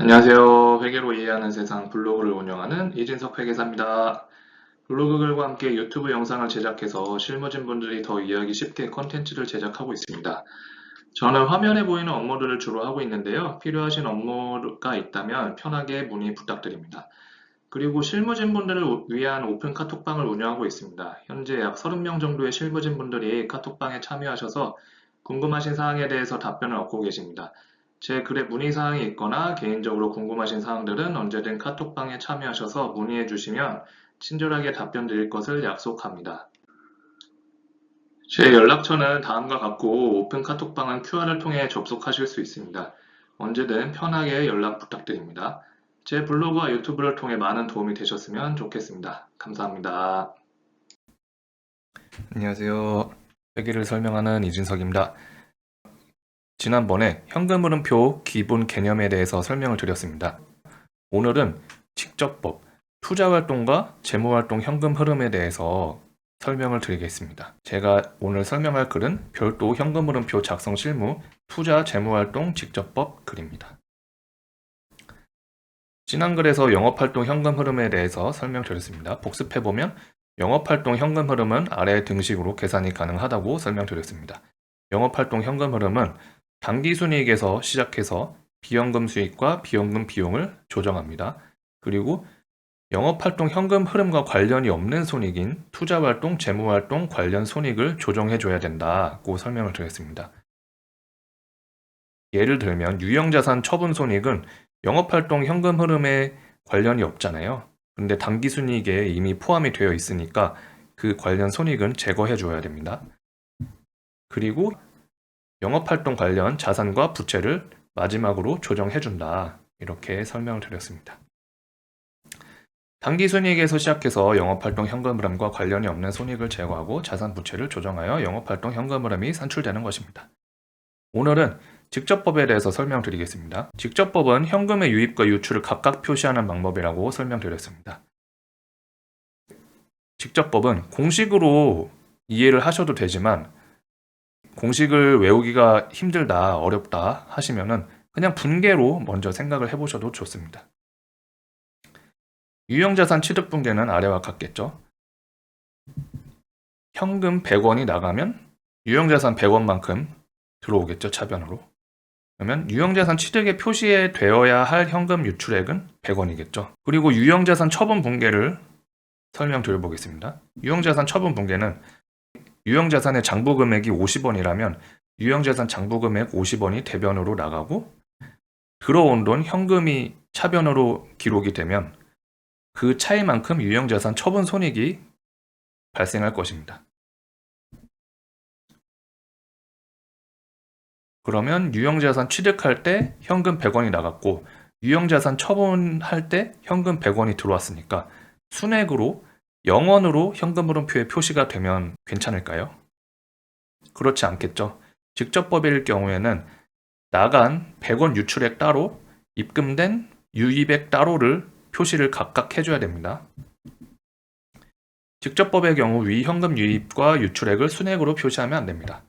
안녕하세요. 회계로 이해하는 세상 블로그를 운영하는 이진석 회계사입니다. 블로그 글과 함께 유튜브 영상을 제작해서 실무진 분들이 더 이해하기 쉽게 컨텐츠를 제작하고 있습니다. 저는 화면에 보이는 업무들을 주로 하고 있는데요. 필요하신 업무가 있다면 편하게 문의 부탁드립니다. 그리고 실무진 분들을 위한 오픈 카톡방을 운영하고 있습니다. 현재 약 30명 정도의 실무진 분들이 카톡방에 참여하셔서 궁금하신 사항에 대해서 답변을 얻고 계십니다. 제 글에 문의 사항이 있거나 개인적으로 궁금하신 사항들은 언제든 카톡방에 참여하셔서 문의해 주시면 친절하게 답변 드릴 것을 약속합니다. 제 연락처는 다음과 같고 오픈 카톡방은 QR을 통해 접속하실 수 있습니다. 언제든 편하게 연락 부탁드립니다. 제 블로그와 유튜브를 통해 많은 도움이 되셨으면 좋겠습니다. 감사합니다. 안녕하세요. 회계를 설명하는 이진석입니다. 지난번에 현금흐름표 기본 개념에 대해서 설명을 드렸습니다. 오늘은 직접법, 투자활동과 재무활동 현금 흐름에 대해서 설명을 드리겠습니다. 제가 오늘 설명할 글은 별도 현금흐름표 작성 실무, 투자 재무활동 직접법 글입니다. 지난 글에서 영업활동 현금 흐름에 대해서 설명드렸습니다. 복습해보면 영업활동 현금 흐름은 아래 등식으로 계산이 가능하다고 설명드렸습니다. 영업활동 현금 흐름은 당기순이익에서 시작해서 비현금 수익과 비현금 비용을 조정합니다. 그리고 영업활동 현금 흐름과 관련이 없는 손익인 투자활동, 재무활동 관련 손익을 조정해줘야 된다고 설명을 드렸습니다. 예를 들면 유형자산 처분 손익은 영업활동 현금 흐름에 관련이 없잖아요. 근데 당기순이익에 이미 포함이 되어 있으니까 그 관련 손익은 제거해 줘야 됩니다. 그리고 영업활동 관련 자산과 부채를 마지막으로 조정해 준다. 이렇게 설명을 드렸습니다. 당기순이익에서 시작해서 영업활동 현금 흐름과 관련이 없는 손익을 제거하고 자산 부채를 조정하여 영업활동 현금 흐름이 산출되는 것입니다. 오늘은 직접법에 대해서 설명드리겠습니다. 직접법은 현금의 유입과 유출을 각각 표시하는 방법이라고 설명드렸습니다. 직접법은 공식으로 이해를 하셔도 되지만 공식을 외우기가 힘들다, 어렵다 하시면은 그냥 분계로 먼저 생각을 해보셔도 좋습니다. 유형자산 취득 분계는 아래와 같겠죠. 현금 100원이 나가면 유형자산 100원만큼 들어오겠죠, 차변으로. 그러면 유형자산 취득에 표시되어야 할 현금 유출액은 100원이겠죠. 그리고 유형자산 처분 분계를 설명드려보겠습니다. 유형자산 처분 분계는 유형자산의 장부금액이 50원이라면 유형자산 장부금액 50원이 대변으로 나가고 들어온 돈 현금이 차변으로 기록이 되면 그 차이만큼 유형자산 처분 손익이 발생할 것입니다. 그러면 유형자산 취득할 때 현금 100원이 나갔고 유형자산 처분할 때 현금 100원이 들어왔으니까 순액으로 0원으로 현금흐름표에 표시가 되면 괜찮을까요? 그렇지 않겠죠. 직접법일 경우에는 나간 100원 유출액 따로, 입금된 유입액 따로를 표시를 각각 해줘야 됩니다. 직접법의 경우 위 현금 유입과 유출액을 순액으로 표시하면 안 됩니다.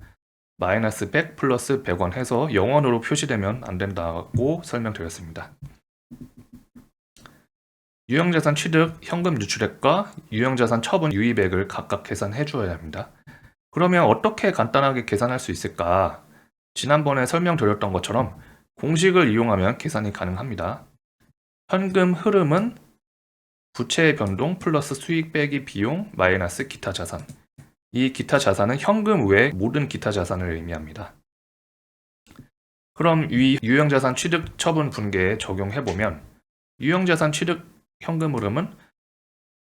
마이너스 100 플러스 100원 해서 0원으로 표시되면 안 된다고 설명드렸습니다. 유형자산 취득 현금 유출액과 유형자산 처분 유입액을 각각 계산해 주어야 합니다. 그러면 어떻게 간단하게 계산할 수 있을까? 지난번에 설명드렸던 것처럼 공식을 이용하면 계산이 가능합니다. 현금 흐름은 부채의 변동 플러스 수익 빼기 비용 마이너스 기타 자산. 이 기타 자산은 현금 외 모든 기타 자산을 의미합니다. 그럼 위 유형자산 취득 처분 분계에 적용해보면 유형자산 취득 현금 흐름은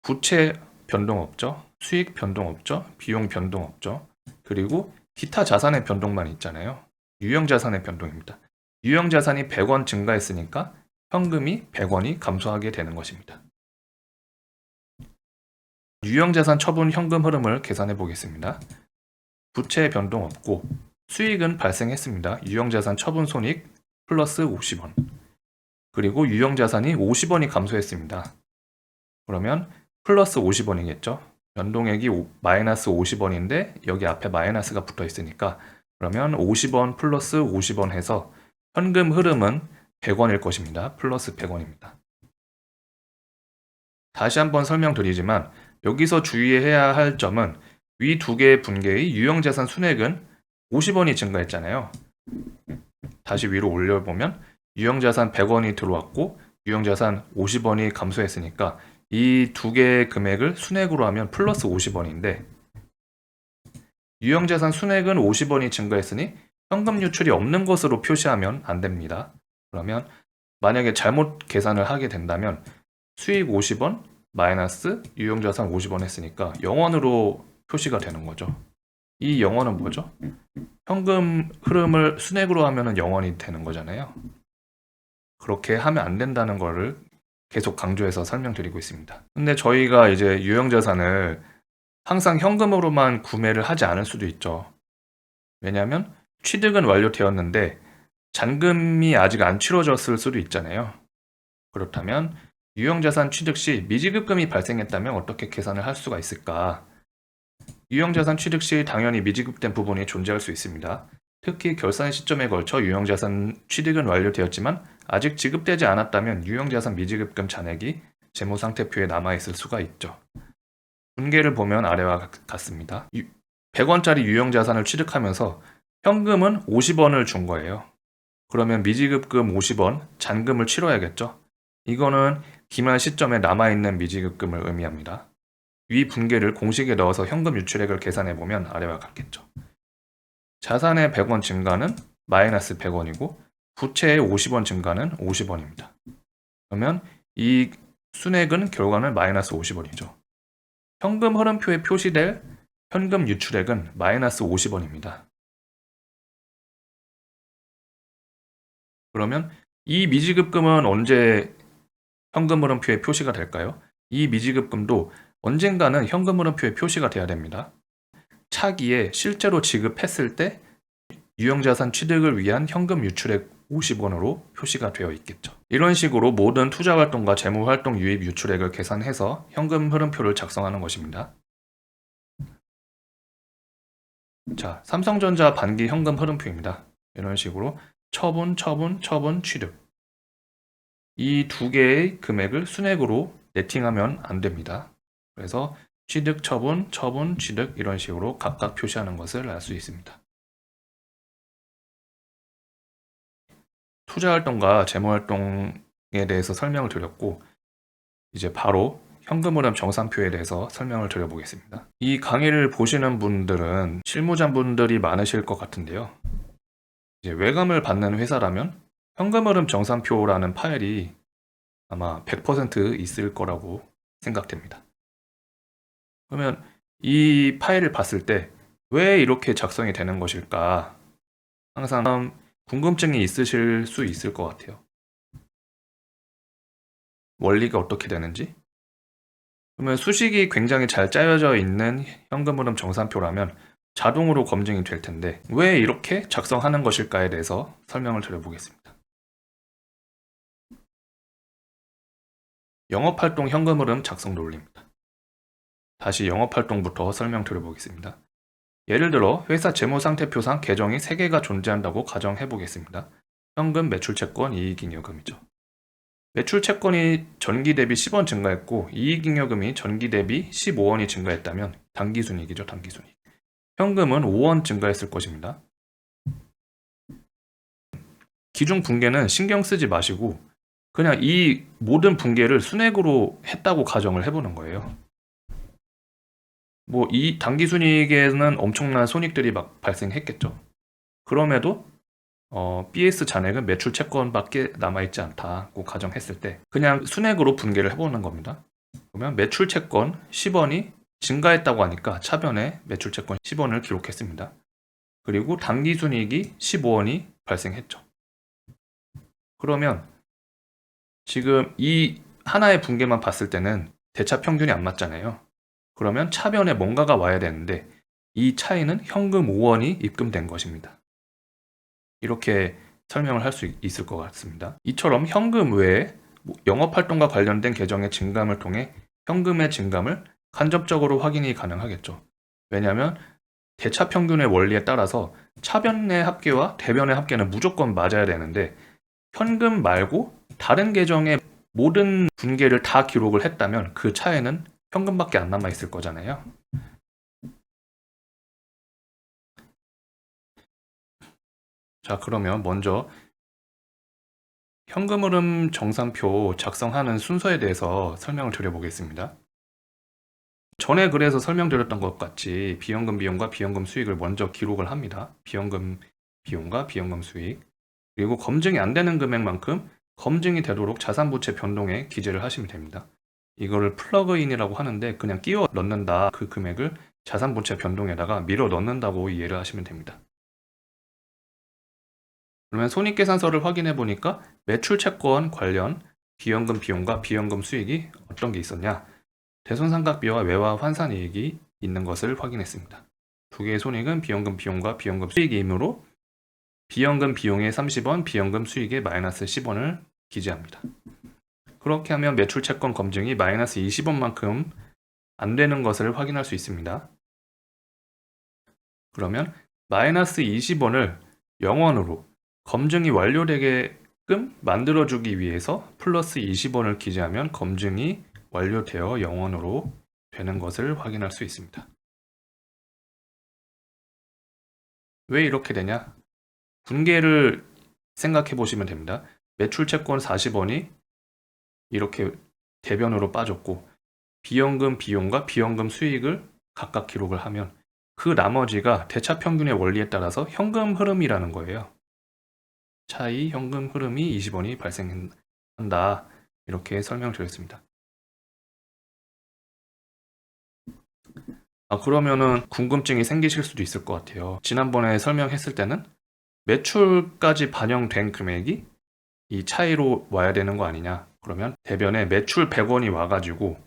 부채 변동 없죠, 수익 변동 없죠, 비용 변동 없죠, 그리고 기타 자산의 변동만 있잖아요. 유형자산의 변동입니다. 유형자산이 100원 증가했으니까 현금이 100원이 감소하게 되는 것입니다. 유형자산 처분 현금 흐름을 계산해 보겠습니다. 부채 변동 없고 수익은 발생했습니다. 유형자산 처분 손익 플러스 50원. 그리고 유형자산이 50원이 감소했습니다. 그러면 플러스 50원이겠죠. 변동액이 마이너스 50원인데 여기 앞에 마이너스가 붙어 있으니까 그러면 50원 플러스 50원 해서 현금 흐름은 100원일 것입니다. 플러스 100원입니다. 다시 한번 설명드리지만 여기서 주의해야 할 점은 위 두 개의 분계의 유형자산 순액은 50원이 증가했잖아요. 다시 위로 올려보면 유형자산 100원이 들어왔고 유형자산 50원이 감소했으니까 이 두 개의 금액을 순액으로 하면 플러스 50원인데 유형자산 순액은 50원이 증가했으니 현금 유출이 없는 것으로 표시하면 안 됩니다. 그러면 만약에 잘못 계산을 하게 된다면 수익 50원 마이너스 유형자산 50원 했으니까 0원으로 표시가 되는 거죠. 이 0원은 뭐죠? 현금 흐름을 순액으로 하면 0원이 되는 거잖아요. 그렇게 하면 안 된다는 거를 계속 강조해서 설명드리고 있습니다. 근데 저희가 이제 유형자산을 항상 현금으로만 구매를 하지 않을 수도 있죠. 왜냐하면 취득은 완료되었는데 잔금이 아직 안 치러졌을 수도 있잖아요. 그렇다면 유형자산 취득 시 미지급금이 발생했다면 어떻게 계산을 할 수가 있을까? 유형자산 취득 시 당연히 미지급된 부분이 존재할 수 있습니다. 특히 결산 시점에 걸쳐 유형자산 취득은 완료되었지만 아직 지급되지 않았다면 유형자산 미지급금 잔액이 재무상태표에 남아있을 수가 있죠. 분계를 보면 아래와 같습니다. 100원짜리 유형자산을 취득하면서 현금은 50원을 준 거예요. 그러면 미지급금 50원, 잔금을 치러야겠죠. 이거는 기말 시점에 남아있는 미지급금을 의미합니다. 위 분계를 공식에 넣어서 현금 유출액을 계산해보면 아래와 같겠죠. 자산의 100원 증가는 마이너스 100원이고 부채의 50원 증가는 50원입니다. 그러면 이 순액은 결과는 마이너스 50원이죠. 현금 흐름표에 표시될 현금 유출액은 마이너스 50원입니다. 그러면 이 미지급금은 언제 현금 흐름표에 표시가 될까요? 이 미지급금도 언젠가는 현금 흐름표에 표시가 돼야 됩니다. 차기에 실제로 지급했을 때 유형자산 취득을 위한 현금 유출액 50원으로 표시가 되어 있겠죠. 이런 식으로 모든 투자활동과 재무활동 유입 유출액을 계산해서 현금 흐름표를 작성하는 것입니다. 자, 삼성전자 반기 현금 흐름표입니다. 이런 식으로 처분, 취득. 이 두 개의 금액을 순액으로 네팅하면 안 됩니다. 그래서 취득, 처분, 취득 이런 식으로 각각 표시하는 것을 알 수 있습니다. 투자활동과 재무활동에 대해서 설명을 드렸고 이제 바로 현금 흐름 정산표에 대해서 설명을 드려보겠습니다. 이 강의를 보시는 분들은 실무자분들이 많으실 것 같은데요. 이제 외감을 받는 회사라면 현금 흐름 정산표라는 파일이 아마 100% 있을 거라고 생각됩니다. 그러면 이 파일을 봤을 때 왜 이렇게 작성이 되는 것일까? 항상 궁금증이 있으실 수 있을 것 같아요. 원리가 어떻게 되는지? 그러면 수식이 굉장히 잘 짜여져 있는 현금 흐름 정산표라면 자동으로 검증이 될 텐데 왜 이렇게 작성하는 것일까에 대해서 설명을 드려보겠습니다. 영업활동 현금 흐름 작성 논리입니다. 다시 영업활동부터 설명드려보겠습니다. 예를 들어 회사 재무상태표상 계정이 3개가 존재한다고 가정해보겠습니다. 현금, 매출채권, 이익잉여금이죠. 매출채권이 전기 대비 10원 증가했고 이익잉여금이 전기 대비 15원이 증가했다면 당기순이익이죠. 당기순이익. 현금은 5원 증가했을 것입니다. 기중 분계는 신경 쓰지 마시고 그냥 이 모든 분계를 순액으로 했다고 가정을 해보는 거예요. 뭐 이 당기순이익에는 엄청난 손익들이 막 발생했겠죠. 그럼에도 BS 잔액은 매출 채권밖에 남아있지 않다고 가정했을 때 그냥 순액으로 분계를 해보는 겁니다. 그러면 매출 채권 10원이 증가했다고 하니까 차변에 매출 채권 10원을 기록했습니다. 그리고 당기순이익이 15원이 발생했죠. 그러면 지금 이 하나의 분계만 봤을 때는 대차 평균이 안 맞잖아요. 그러면 차변에 뭔가가 와야 되는데 이 차이는 현금 5원이 입금된 것입니다. 이렇게 설명을 할 수 있을 것 같습니다. 이처럼 현금 외에 영업활동과 관련된 계정의 증감을 통해 현금의 증감을 간접적으로 확인이 가능하겠죠. 왜냐하면 대차 평균의 원리에 따라서 차변의 합계와 대변의 합계는 무조건 맞아야 되는데 현금 말고 다른 계정의 모든 분계를 다 기록을 했다면 그 차에는 현금밖에 안 남아 있을 거잖아요. 자, 그러면 먼저 현금 흐름 정산표 작성하는 순서에 대해서 설명을 드려보겠습니다. 전에 그래서 설명드렸던 것 같이 비현금 비용과 비현금 수익을 먼저 기록을 합니다. 비현금 비용과 비현금 수익. 그리고 검증이 안 되는 금액만큼 검증이 되도록 자산부채 변동에 기재를 하시면 됩니다. 이거를 플러그인이라고 하는데 그냥 끼워 넣는다. 그 금액을 자산부채 변동에다가 밀어 넣는다고 이해를 하시면 됩니다. 그러면 손익계산서를 확인해 보니까 매출채권 관련 비현금 비용과 비현금 수익이 어떤 게 있었냐? 대손상각비와 외화 환산이익이 있는 것을 확인했습니다. 두 개의 손익은 비현금 비용과 비현금 수익이므로 비현금 비용의 30원, 비현금 수익의 마이너스 10원을 기재합니다. 그렇게 하면 매출채권 검증이 마이너스 20원만큼 안 되는 것을 확인할 수 있습니다. 그러면 마이너스 20원을 0원으로 검증이 완료되게끔 만들어주기 위해서 플러스 20원을 기재하면 검증이 완료되어 0원으로 되는 것을 확인할 수 있습니다. 왜 이렇게 되냐? 분계를 생각해 보시면 됩니다. 매출채권 40원이 이렇게 대변으로 빠졌고 비현금 비용과 비현금 수익을 각각 기록을 하면 그 나머지가 대차평균의 원리에 따라서 현금 흐름이라는 거예요. 차이 현금 흐름이 20원이 발생한다. 이렇게 설명드렸습니다. 그러면은 궁금증이 생기실 수도 있을 것 같아요. 지난번에 설명했을 때는 매출까지 반영된 금액이 이 차이로 와야 되는 거 아니냐. 그러면 대변에 매출 100원이 와가지고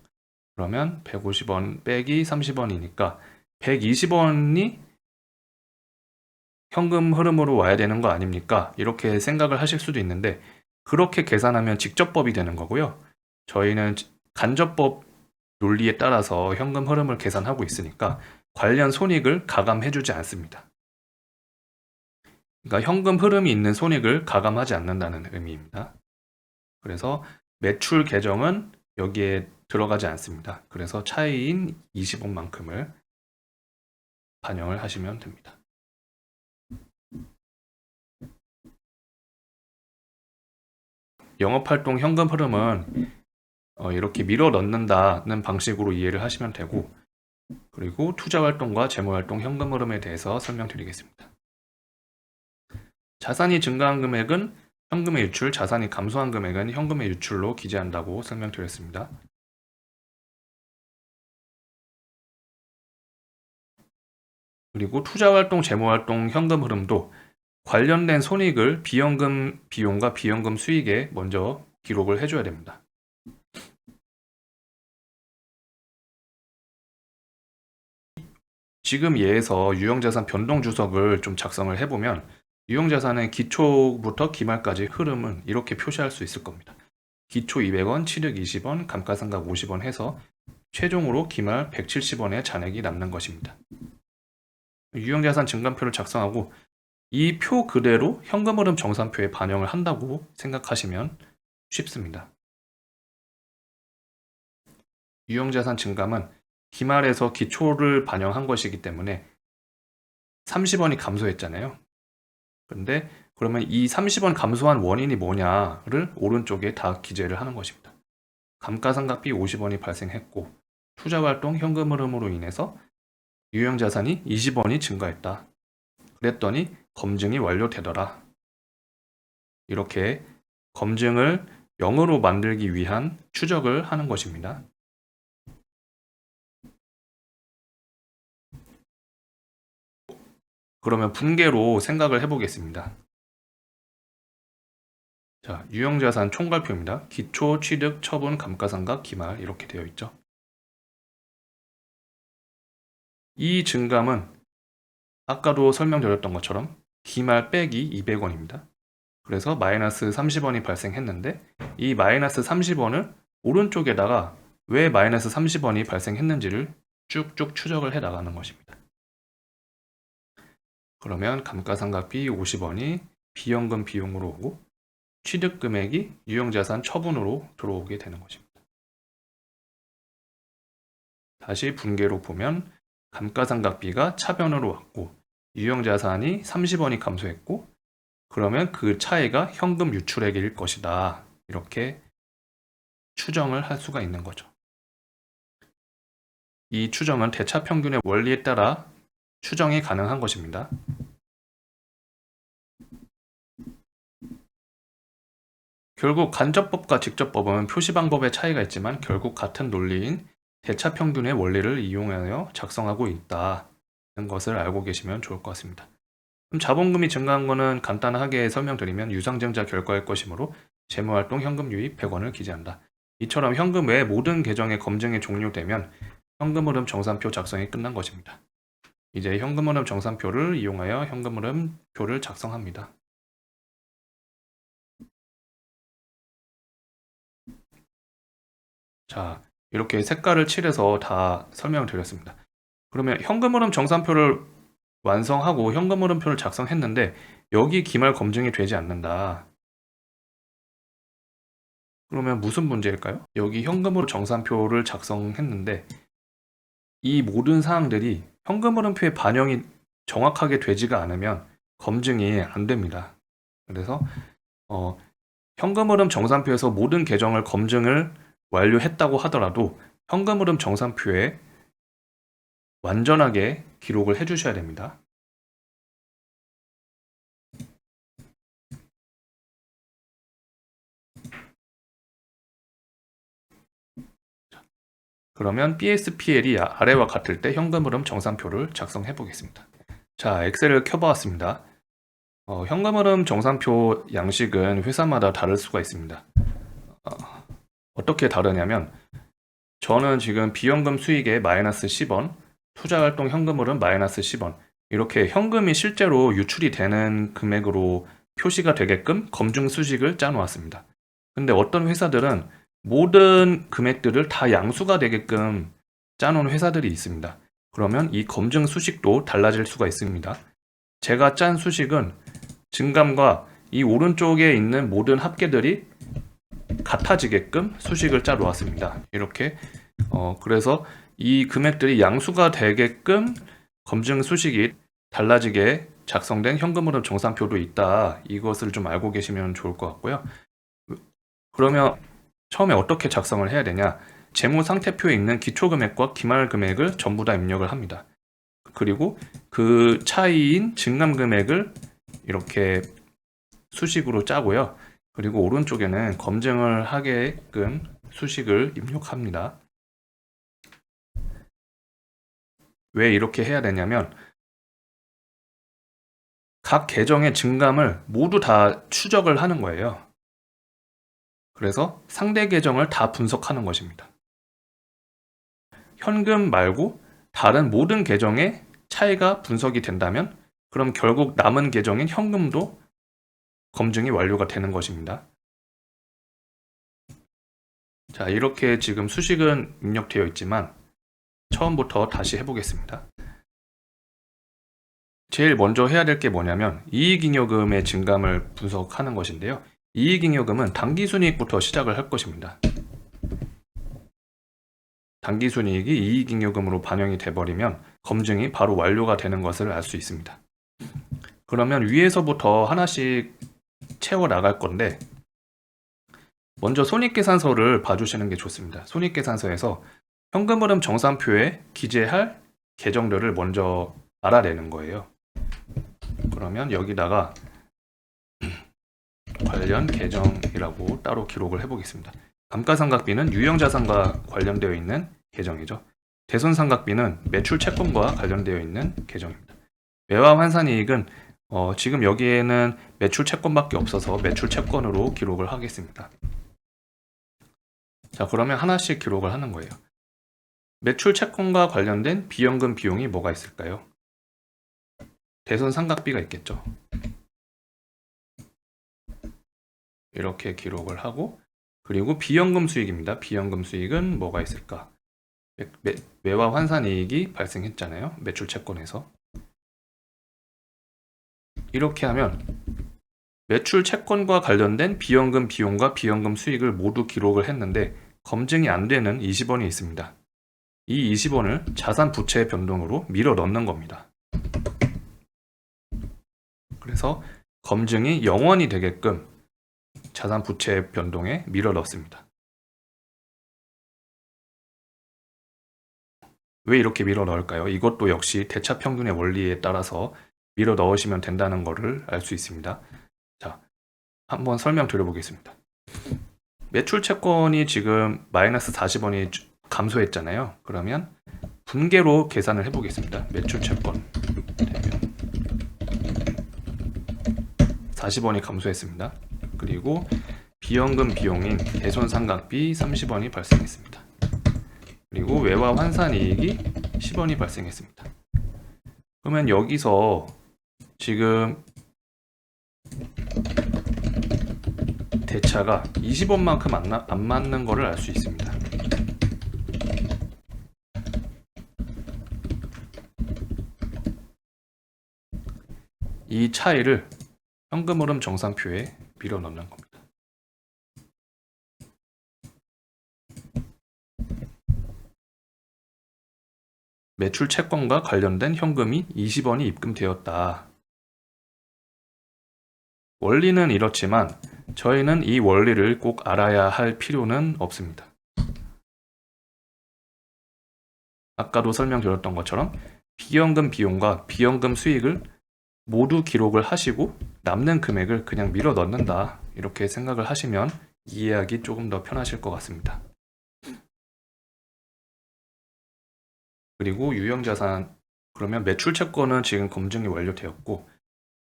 그러면 150원 빼기 30원이니까 120원이 현금 흐름으로 와야 되는 거 아닙니까? 이렇게 생각을 하실 수도 있는데 그렇게 계산하면 직접법이 되는 거고요. 저희는 간접법 논리에 따라서 현금 흐름을 계산하고 있으니까 관련 손익을 가감해주지 않습니다. 그러니까 현금 흐름이 있는 손익을 가감하지 않는다는 의미입니다. 그래서 매출 계정은 여기에 들어가지 않습니다. 그래서 차이인 20원만큼을 반영을 하시면 됩니다. 영업활동 현금 흐름은 이렇게 밀어 넣는다는 방식으로 이해를 하시면 되고 그리고 투자활동과 재무활동 현금 흐름에 대해서 설명드리겠습니다. 자산이 증가한 금액은 현금의 유출, 자산이 감소한 금액은 현금의 유출로 기재한다고 설명드렸습니다. 그리고 투자활동, 재무활동 현금 흐름도 관련된 손익을 비현금 비용과 비현금 수익에 먼저 기록을 해줘야 됩니다. 지금 예에서 유형자산 변동주석을 좀 작성을 해보면 유형자산의 기초부터 기말까지 흐름은 이렇게 표시할 수 있을 겁니다. 기초 200원, 취득 20원, 감가상각 50원 해서 최종으로 기말 170원의 잔액이 남는 것입니다. 유형자산 증감표를 작성하고 이 표 그대로 현금 흐름 정산표에 반영을 한다고 생각하시면 쉽습니다. 유형자산 증감은 기말에서 기초를 반영한 것이기 때문에 30원이 감소했잖아요. 근데 그러면 이 30원 감소한 원인이 뭐냐를 오른쪽에 다 기재를 하는 것입니다. 감가상각비 50원이 발생했고 투자활동 현금 흐름으로 인해서 유형자산이 20원이 증가했다. 그랬더니 검증이 완료되더라. 이렇게 검증을 0으로 만들기 위한 추적을 하는 것입니다. 그러면 분계로 생각을 해보겠습니다. 자, 유형자산 총괄표입니다. 기초, 취득, 처분, 감가상각, 기말 이렇게 되어 있죠. 이 증감은 아까도 설명드렸던 것처럼 기말 빼기 200원입니다. 그래서 마이너스 30원이 발생했는데 이 마이너스 30원을 오른쪽에다가 왜 마이너스 30원이 발생했는지를 쭉쭉 추적을 해 나가는 것입니다. 그러면 감가상각비 50원이 비현금 비용으로 오고 취득 금액이 유형자산 처분으로 들어오게 되는 것입니다. 다시 분계로 보면 감가상각비가 차변으로 왔고 유형자산이 30원이 감소했고 그러면 그 차이가 현금 유출액일 것이다. 이렇게 추정을 할 수가 있는 거죠. 이 추정은 대차평균의 원리에 따라 추정이 가능한 것입니다. 결국 간접법과 직접법은 표시 방법의 차이가 있지만 결국 같은 논리인 대차평균의 원리를 이용하여 작성하고 있다는 것을 알고 계시면 좋을 것 같습니다. 그럼 자본금이 증가한 것은 간단하게 설명드리면 유상증자 결과일 것이므로 재무활동 현금 유입 100원을 기재한다. 이처럼 현금 외 모든 계정의 검증이 종료되면 현금흐름 정산표 작성이 끝난 것입니다. 이제 현금흐름 정산표를 이용하여 현금흐름표를 작성합니다. 자, 이렇게 색깔을 칠해서 다 설명을 드렸습니다. 그러면 현금흐름 정산표를 완성하고 현금흐름표를 작성했는데 여기 기말 검증이 되지 않는다. 그러면 무슨 문제일까요? 여기 현금흐름 정산표를 작성했는데 이 모든 사항들이 현금흐름표에 반영이 정확하게 되지가 않으면 검증이 안 됩니다. 그래서 현금흐름 정산표에서 모든 계정을 검증을 완료했다고 하더라도 현금흐름 정산표에 완전하게 기록을 해주셔야 됩니다. 그러면 BSPL이 아래와 같을 때 현금흐름 정산표를 작성해 보겠습니다. 자, 엑셀을 켜보았습니다. 현금흐름 정산표 양식은 회사마다 다를 수가 있습니다. 어떻게 다르냐면 저는 지금 비현금 수익에 마이너스 10원, 투자활동 현금흐름 마이너스 10원 이렇게 현금이 실제로 유출이 되는 금액으로 표시가 되게끔 검증 수식을 짜놓았습니다. 근데 어떤 회사들은 모든 금액들을 다 양수가 되게끔 짜놓은 회사들이 있습니다. 그러면 이 검증 수식도 달라질 수가 있습니다. 제가 짠 수식은 증감과 이 오른쪽에 있는 모든 합계들이 같아지게끔 수식을 짜 놓았습니다. 이렇게 그래서 이 금액들이 양수가 되게끔 검증 수식이 달라지게 작성된 현금흐름 정산표도 있다. 이것을 좀 알고 계시면 좋을 것 같고요. 그러면 처음에 어떻게 작성을 해야 되냐? 재무상태표에 있는 기초금액과 기말금액을 전부 다 입력을 합니다. 그리고 그 차이인 증감금액을 이렇게 수식으로 짜고요. 그리고 오른쪽에는 검증을 하게끔 수식을 입력합니다. 왜 이렇게 해야 되냐면 각 계정의 증감을 모두 다 추적을 하는 거예요. 그래서 상대 계정을 다 분석하는 것입니다. 현금 말고 다른 모든 계정의 차이가 분석이 된다면 그럼 결국 남은 계정인 현금도 검증이 완료가 되는 것입니다. 자, 이렇게 지금 수식은 입력되어 있지만 처음부터 다시 해보겠습니다. 제일 먼저 해야 될 게 뭐냐면 이익잉여금의 증감을 분석하는 것인데요. 이익잉여금은 당기순이익부터 시작을 할 것입니다. 당기순이익이 이익잉여금으로 반영이 돼버리면 검증이 바로 완료가 되는 것을 알 수 있습니다. 그러면 위에서부터 하나씩 채워 나갈 건데 먼저 손익계산서를 봐주시는 게 좋습니다. 손익계산서에서 현금흐름 정산표에 기재할 계정들을 먼저 알아내는 거예요. 그러면 여기다가 관련 계정이라고 따로 기록을 해보겠습니다. 감가상각비는 유형자산과 관련되어 있는 계정이죠. 대손상각비는 매출채권과 관련되어 있는 계정입니다. 매화환산이익은 지금 여기에는 매출채권밖에 없어서 매출채권으로 기록을 하겠습니다. 자, 그러면 하나씩 기록을 하는 거예요. 매출채권과 관련된 비현금 비용이 뭐가 있을까요? 대손상각비가 있겠죠. 이렇게 기록을 하고 그리고 비현금 수익입니다. 비현금 수익은 뭐가 있을까? 매화 환산이익이 발생했잖아요. 매출채권에서. 이렇게 하면 매출 채권과 관련된 비연금 비용과 비연금 수익을 모두 기록을 했는데 검증이 안 되는 20원이 있습니다. 이 20원을 자산 부채 변동으로 밀어 넣는 겁니다. 그래서 검증이 0원이 되게끔 자산 부채 변동에 밀어 넣습니다. 왜 이렇게 밀어 넣을까요? 이것도 역시 대차평균의 원리에 따라서 밀어 넣으시면 된다는 것을 알 수 있습니다. 자, 한번 설명 드려보겠습니다. 매출 채권이 지금 마이너스 40원이 감소했잖아요. 그러면 분계로 계산을 해보겠습니다. 매출 채권 되면 40원이 감소했습니다. 그리고 비연금 비용인 대손상각비 30원이 발생했습니다. 그리고 외화 환산이익이 10원이 발생했습니다. 그러면 여기서 지금 대차가 20원만큼 안 맞는 것을 알 수 있습니다. 이 차이를 현금흐름 정산표에 밀어 넣는 겁니다. 매출 채권과 관련된 현금이 20원이 입금되었다. 원리는 이렇지만 저희는 이 원리를 꼭 알아야 할 필요는 없습니다. 아까도 설명드렸던 것처럼 비연금 비용과 비연금 수익을 모두 기록을 하시고 남는 금액을 그냥 밀어 넣는다, 이렇게 생각을 하시면 이해하기 조금 더 편하실 것 같습니다. 그리고 유형자산, 그러면 매출채권은 지금 검증이 완료되었고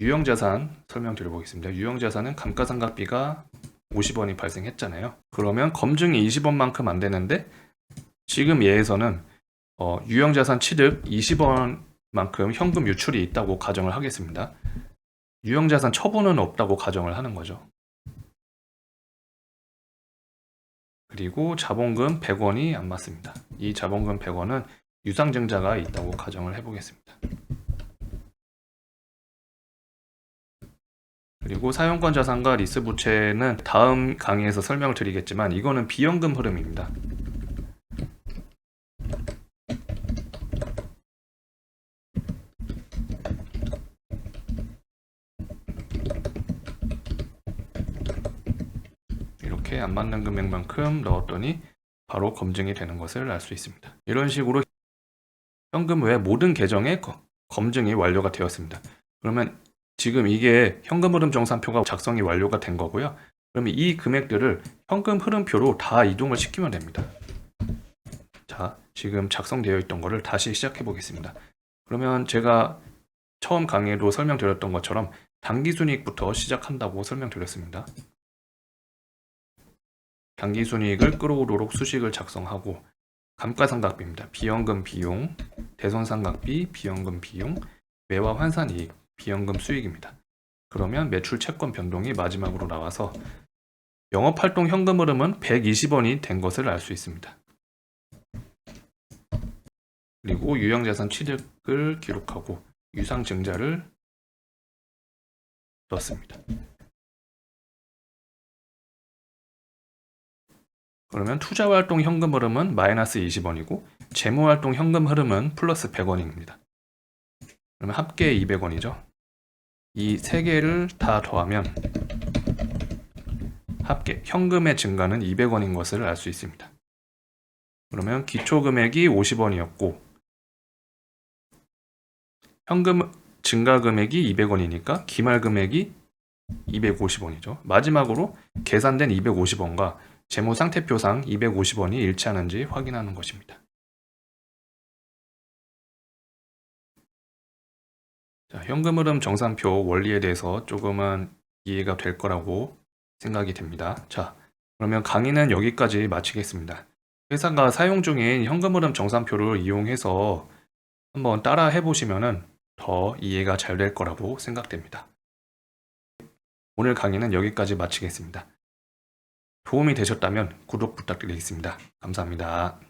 유형자산 설명드려보겠습니다. 유형자산은 감가상각비가 50원이 발생했잖아요. 그러면 검증이 20원만큼 안 되는데 지금 예에서는 유형자산 취득 20원만큼 현금 유출이 있다고 가정을 하겠습니다. 유형자산 처분은 없다고 가정을 하는 거죠. 그리고 자본금 100원이 안 맞습니다. 이 자본금 100원은 유상증자가 있다고 가정을 해보겠습니다. 그리고 사용권 자산과 리스 부채는 다음 강의에서 설명을 드리겠지만 이거는 비연금 흐름입니다. 이렇게 안 맞는 금액만큼 넣었더니 바로 검증이 되는 것을 알 수 있습니다. 이런 식으로 현금 외 모든 계정의 검증이 완료가 되었습니다. 그러면 지금 이게 현금 흐름 정산표가 작성이 완료가 된 거고요. 그러면 이 금액들을 현금 흐름표로 다 이동을 시키면 됩니다. 자, 지금 작성되어 있던 거를 다시 시작해 보겠습니다. 그러면 제가 처음 강의로 설명드렸던 것처럼 당기순이익부터 시작한다고 설명드렸습니다. 당기순이익을 끌어오도록 수식을 작성하고 감가상각비입니다. 비연금 비용, 대손상각비, 비연금 비용, 외화 환산이익, 비연금 수익입니다. 그러면 매출 채권 변동이 마지막으로 나와서 영업활동 현금 흐름은 120원이 된 것을 알 수 있습니다. 그리고 유형자산 취득을 기록하고 유상증자를 넣습니다. 그러면 투자활동 현금 흐름은 마이너스 20원이고 재무활동 현금 흐름은 플러스 100원입니다. 그러면 합계 200원이죠. 이 세 개를 다 더하면 합계 현금의 증가는 200원인 것을 알 수 있습니다. 그러면 기초금액이 50원이었고 현금 증가 금액이 200원이니까 기말 금액이 250원이죠. 마지막으로 계산된 250원과 재무상태표상 250원이 일치하는지 확인하는 것입니다. 자, 현금 흐름 정산표 원리에 대해서 조금은 이해가 될 거라고 생각이 됩니다. 자, 그러면 강의는 여기까지 마치겠습니다. 회사가 사용 중인 현금 흐름 정산표를 이용해서 한번 따라 해보시면 더 이해가 잘 될 거라고 생각됩니다. 오늘 강의는 여기까지 마치겠습니다. 도움이 되셨다면 구독 부탁드리겠습니다. 감사합니다.